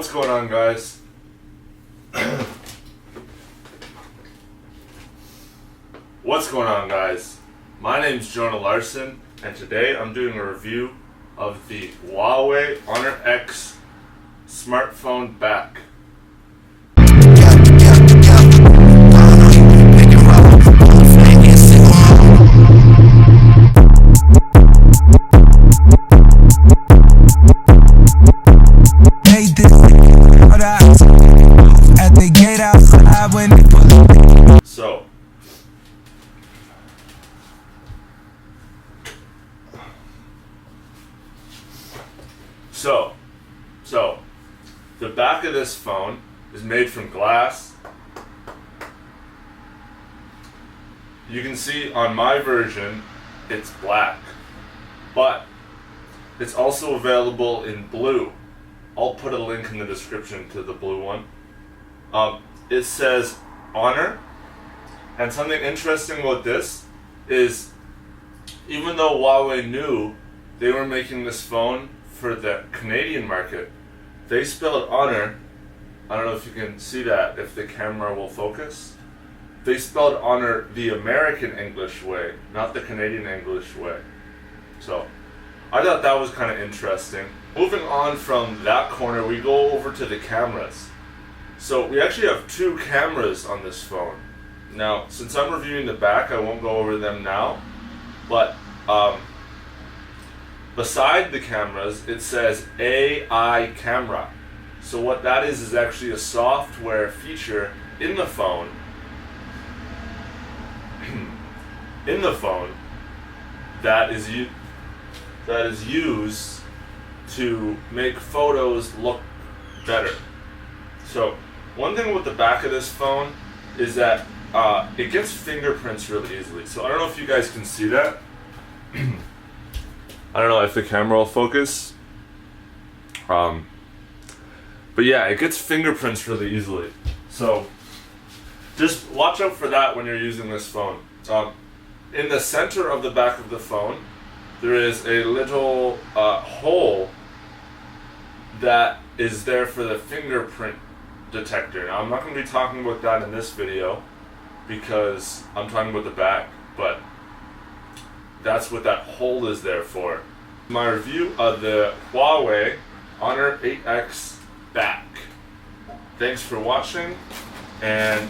What's going on, guys? What's going on, guys? My name's Jonah Larson, and today I'm doing a review of the Huawei Honor X smartphone back. So, the back of this phone is made from glass. You can see on my version, it's black, but it's also available in blue. I'll put a link in the description to the blue one. It says Honor, and something interesting about this is, even though Huawei knew they were making this phone for the Canadian market, they spelled Honor. I don't know if you can see that, if the camera will focus. They spelled Honor the American English way, not the Canadian English way. So I thought that was kind of interesting. Moving on from that corner, we go over to the cameras. So we actually have two cameras on this phone. Now, since I'm reviewing the back, I won't go over them now, but beside the cameras, it says AI camera. So what that is actually a software feature in the phone. That is used to make photos look better. So one thing with the back of this phone is that it gets fingerprints really easily. So I don't know if you guys can see that. I don't know if the camera will focus. But yeah, it gets fingerprints really easily. So just watch out for that when you're using this phone. In the center of the back of the phone, there is a little hole that is there for the fingerprint detector. Now, I'm not going to be talking about that in this video because I'm talking about the back, but that's what that hole is there for. My review of the Huawei Honor 8X back. Thanks for watching, and